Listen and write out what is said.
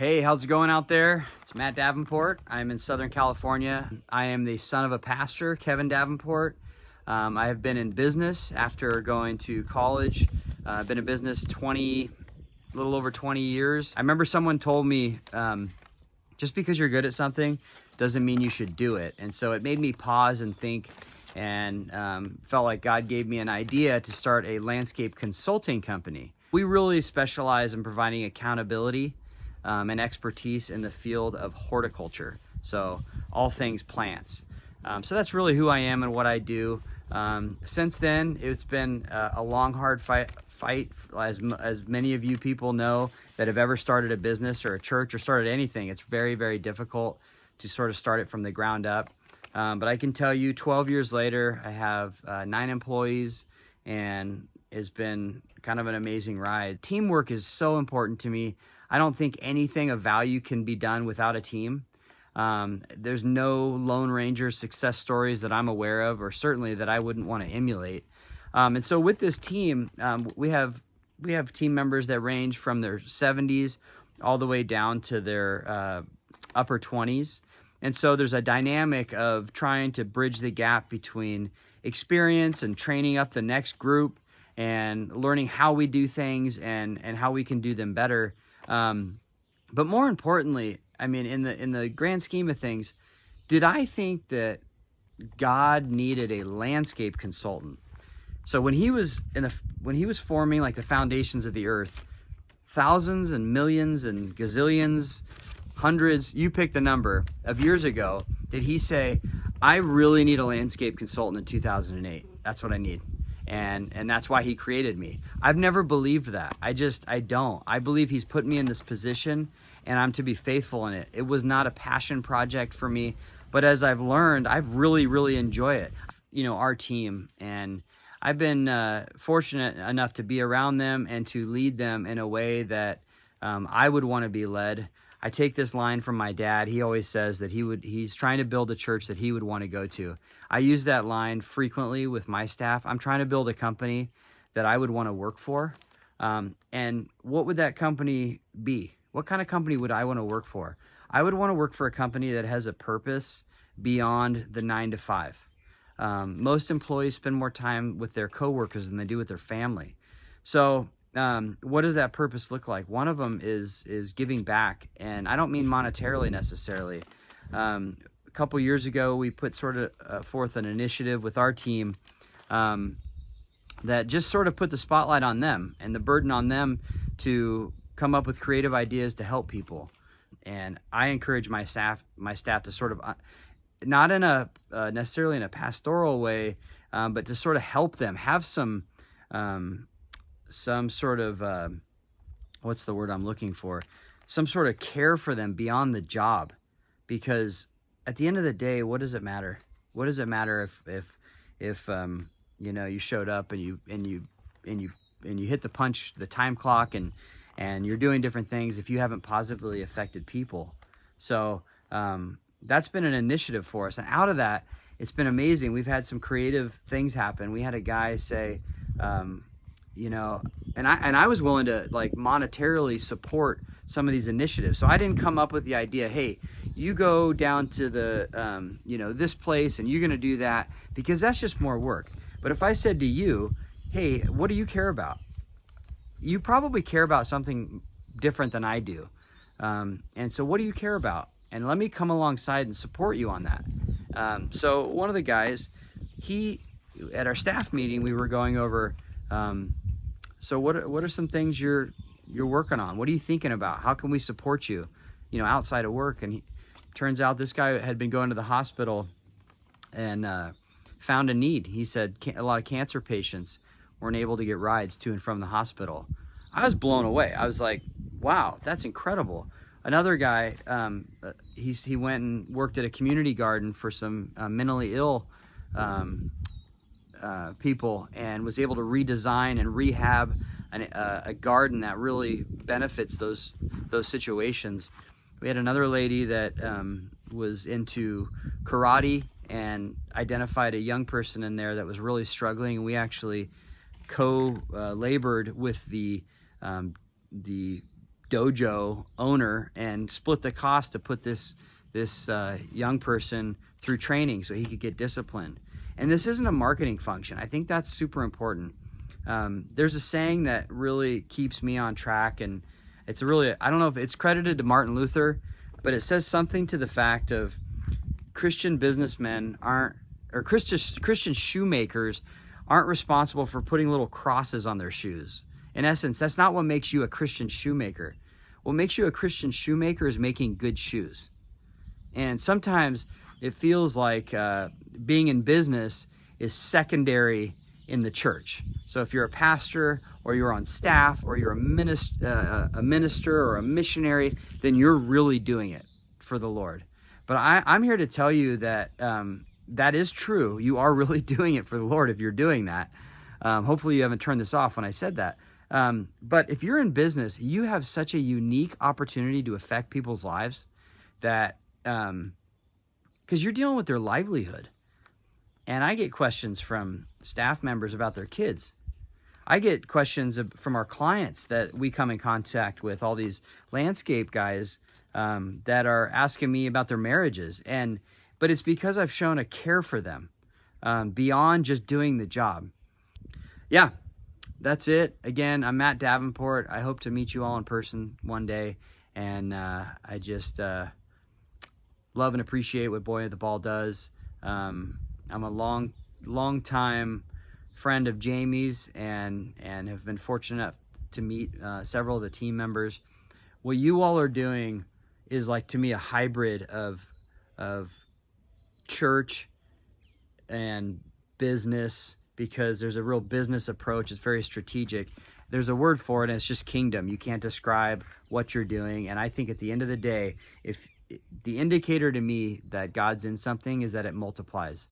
Hey, how's it going out there? It's Matt Davenport. I'm in Southern California. I am the son of a pastor, Kevin Davenport. I have been in business after going to college. I've been in business a little over 20 years. I remember someone told me, just because you're good at something doesn't mean you should do it. And so it made me pause and think, and felt like God gave me an idea to start a landscape consulting company. We really specialize in providing accountability and expertise in the field of horticulture. So all things plants. So that's really who I am and what I do. Since then, it's been a long, hard fight, as many of you people know that have ever started a business or a church or started anything. It's very, very difficult to sort of start it from the ground up. But I can tell you 12 years later, I have 9 employees, and it's been kind of an amazing ride. Teamwork is so important to me. I don't think anything of value can be done without a team. There's no Lone Ranger success stories that I'm aware of, or certainly that I wouldn't want to emulate. And so with this team, we have team members that range from their 70s all the way down to their upper 20s. And so there's a dynamic of trying to bridge the gap between experience and training up the next group and learning how we do things and how we can do them better. But more importantly, I mean, in the grand scheme of things, did I think that God needed a landscape consultant? So when he was forming like the foundations of the earth, thousands and millions and gazillions, hundreds, you pick the number, of years ago, did he say, I really need a landscape consultant in 2008. That's what I need. And that's why he created me. I've never believed that. I don't. I believe he's put me in this position and I'm to be faithful in it. It was not a passion project for me, but as I've learned, I've really, really enjoyed it. You know, our team, and I've been fortunate enough to be around them and to lead them in a way that I would want to be led. I take this line from my dad. He always says that he's trying to build a church that he would want to go to. I use that line frequently with my staff. I'm trying to build a company that I would want to work for. And what would that company be? What kind of company would I want to work for? I would want to work for a company that has a purpose beyond the 9 to 5. Most employees spend more time with their coworkers than they do with their family. So what does that purpose look like? One of them is giving back, and I don't mean monetarily necessarily. A couple years ago, we put sort of forth an initiative with our team that just sort of put the spotlight on them and the burden on them to come up with creative ideas to help people. And I encourage my staff to sort of, not in a necessarily in a pastoral way, but to sort of help them have some sort of, what's the word I'm looking for? Some sort of care for them beyond the job. Because at the end of the day, what does it matter? What does it matter if you know, you showed up and you hit the time clock and you're doing different things if you haven't positively affected people? So that's been an initiative for us. And out of that, it's been amazing. We've had some creative things happen. We had a guy say, you know, and I was willing to like monetarily support some of these initiatives. So I didn't come up with the idea, hey, you go down to the, you know, this place and you're going to do that, because that's just more work. But if I said to you, hey, what do you care about? You probably care about something different than I do. And so what do you care about? And let me come alongside and support you on that. So one of the guys, at our staff meeting, we were going over, so what are some things you're working on? What are you thinking about? How can we support you, you know, outside of work? And turns out this guy had been going to the hospital and found a need. He said a lot of cancer patients weren't able to get rides to and from the hospital. I was blown away. I was like, wow, that's incredible. Another guy, he went and worked at a community garden for some mentally ill people, and was able to redesign and rehab a garden that really benefits those situations. We had another lady that was into karate and identified a young person in there that was really struggling, and we actually labored with the dojo owner and split the cost to put this young person through training so he could get disciplined. And this isn't a marketing function. I think that's super important. There's a saying that really keeps me on track, and I don't know if it's credited to Martin Luther, but it says something to the fact of Christian businessmen or Christian shoemakers aren't responsible for putting little crosses on their shoes. In essence, that's not what makes you a Christian shoemaker. What makes you a Christian shoemaker is making good shoes. And sometimes it feels like being in business is secondary in the church. So if you're a pastor or you're on staff or you're a minister or a missionary, then you're really doing it for the Lord. But I'm here to tell you that that is true. You are really doing it for the Lord if you're doing that. Hopefully you haven't turned this off when I said that. But if you're in business, you have such a unique opportunity to affect people's lives that because you're dealing with their livelihood. And I get questions from staff members about their kids. I get questions from our clients that we come in contact with, all these landscape guys that are asking me about their marriages. But it's because I've shown a care for them beyond just doing the job. Yeah, that's it. Again, I'm Matt Davenport. I hope to meet you all in person one day. And I just love and appreciate what Boy at the Ball does. I'm a long time friend of Jamie's and have been fortunate enough to meet several of the team members. What you all are doing is, like, to me, a hybrid of church and business, because there's a real business approach. It's very strategic. There's a word for it, and it's just kingdom. You can't describe what you're doing. And I think at the end of the day, if the indicator to me that God's in something is that it multiplies.